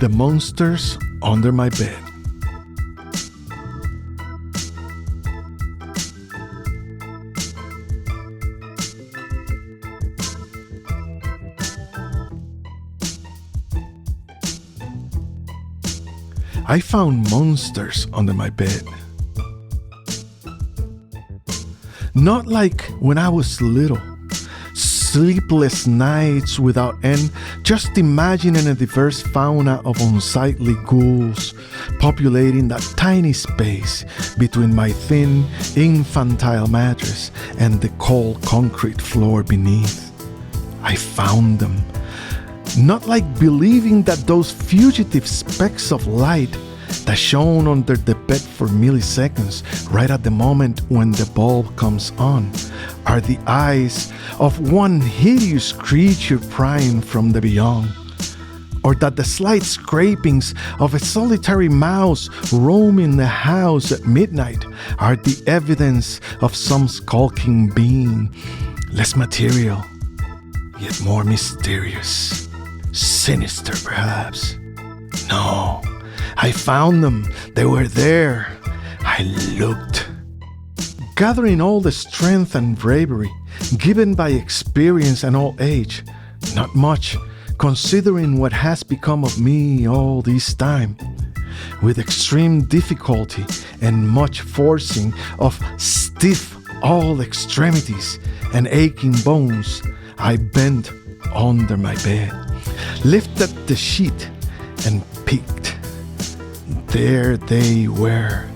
The monsters under my bed. I found monsters under my bed. Not like when I was little. Sleepless nights without end, just imagining a diverse fauna of unsightly ghouls populating that tiny space between my thin, infantile mattress and the cold concrete floor beneath. I found them. Not like believing that those fugitive specks of light that shone under the bed for milliseconds right at the moment when the bulb comes on are the eyes of one hideous creature prying from the beyond, or that the slight scrapings of a solitary mouse roaming the house at midnight are the evidence of some skulking being, less material, yet more mysterious, sinister perhaps. No, I found them. They were there. I looked. Gathering all the strength and bravery given by experience and old age, not much, considering what has become of me all this time. With extreme difficulty and much forcing of stiff all extremities and aching bones, I bent under my bed, lifted the sheet, and peeked. There they were.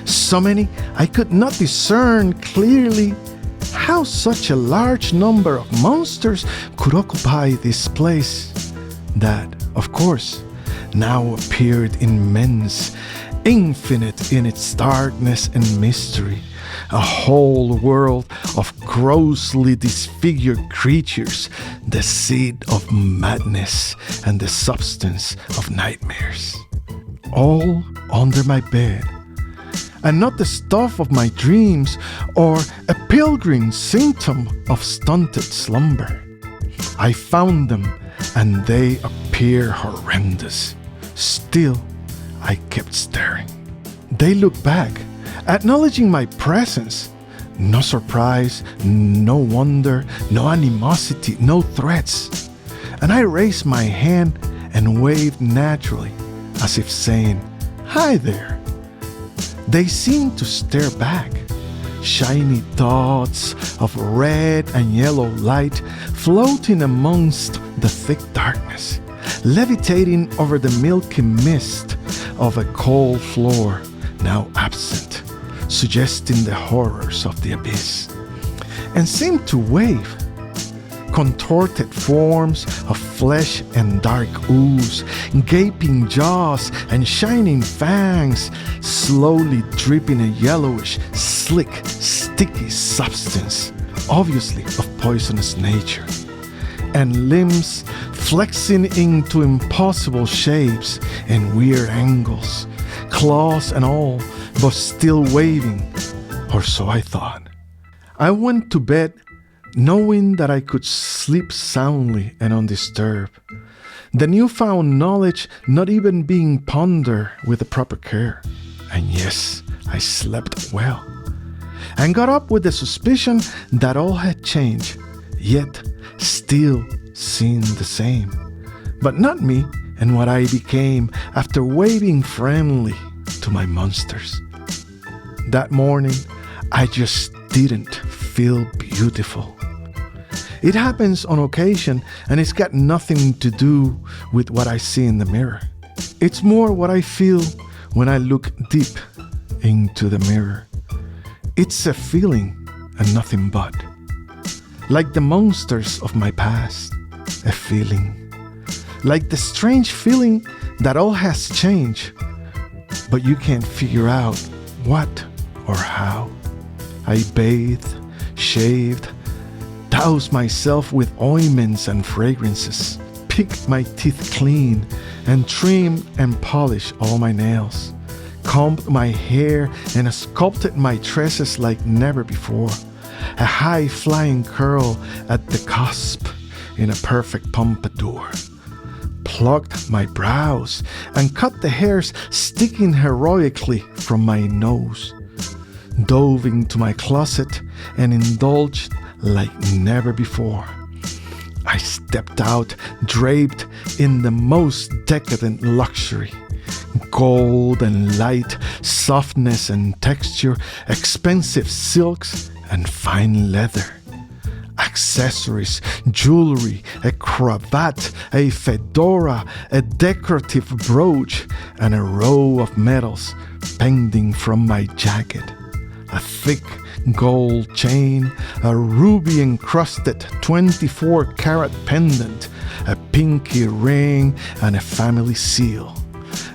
So many I could not discern clearly how such a large number of monsters could occupy this place that, of course, now appeared immense, infinite in its darkness and mystery, a whole world of grossly disfigured creatures, the seed of madness and the substance of nightmares. All under my bed, and not the stuff of my dreams or a pilgrim symptom of stunted slumber. I found them, and they appear horrendous. Still, I kept staring. They looked back, acknowledging my presence. No surprise, no wonder, no animosity, no threats. And I raised my hand and waved naturally, as if saying, "Hi there." They seemed to stare back, shiny dots of red and yellow light floating amongst the thick darkness, levitating over the milky mist of a cold floor now absent, suggesting the horrors of the abyss, and seemed to wave. Contorted forms of flesh and dark ooze, gaping jaws and shining fangs, slowly dripping a yellowish, slick, sticky substance, obviously of poisonous nature, and limbs flexing into impossible shapes and weird angles, claws and all, but still waving, or so I thought. I went to bed knowing that I could sleep soundly and undisturbed, the newfound knowledge not even being pondered with the proper care. And yes, I slept well, and got up with the suspicion that all had changed, yet still seemed the same, but not me and what I became after waving friendly to my monsters. That morning, I just didn't feel beautiful. It happens on occasion, and it's got nothing to do with what I see in the mirror. It's more what I feel when I look deep into the mirror. It's a feeling and nothing but. Like the monsters of my past, a feeling. Like the strange feeling that all has changed, but you can't figure out what or how. I bathed, shaved, doused myself with ointments and fragrances, picked my teeth clean, and trimmed and polished all my nails, combed my hair and sculpted my tresses like never before, a high-flying curl at the cusp in a perfect pompadour, plucked my brows and cut the hairs sticking heroically from my nose, dove into my closet and indulged like never before. I stepped out draped in the most decadent luxury, gold and light, softness and texture, expensive silks and fine leather, accessories, jewelry, a cravat, a fedora, a decorative brooch, and a row of medals pending from my jacket, a thick gold chain, a ruby-encrusted 24-carat pendant, a pinky ring, and a family seal,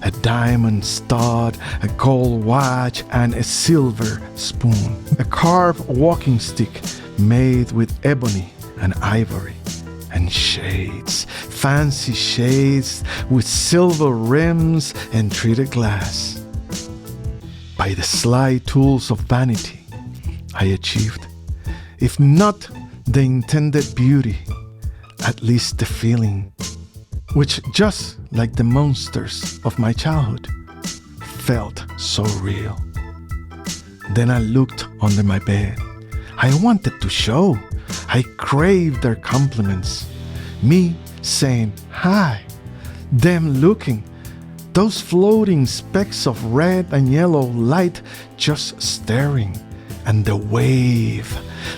a diamond stud, a gold watch, and a silver spoon, a carved walking stick made with ebony and ivory, and shades, fancy shades with silver rims and treated glass. By the sly tools of vanity, I achieved, if not the intended beauty, at least the feeling, which, just like the monsters of my childhood, felt so real. Then I looked under my bed. I wanted to show. I craved their compliments. Me saying hi, them looking, those floating specks of red and yellow light just staring, and the wave,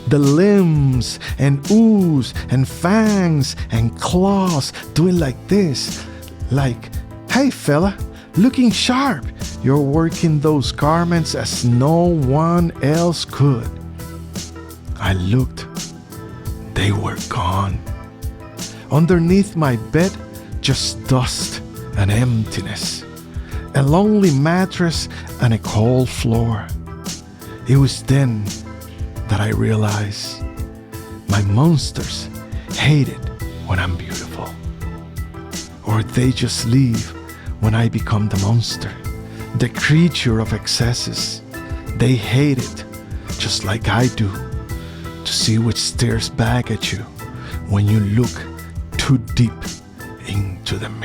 the limbs and ooze and fangs and claws doing like this, like, hey fella, looking sharp, you're working those garments as no one else could. I looked, they were gone. Underneath my bed, just dust and emptiness, a lonely mattress and a cold floor. It was then that I realized my monsters hate it when I'm beautiful, or they just leave when I become the monster, the creature of excesses. They hate it just like I do, to see what stares back at you when you look too deep into the mirror.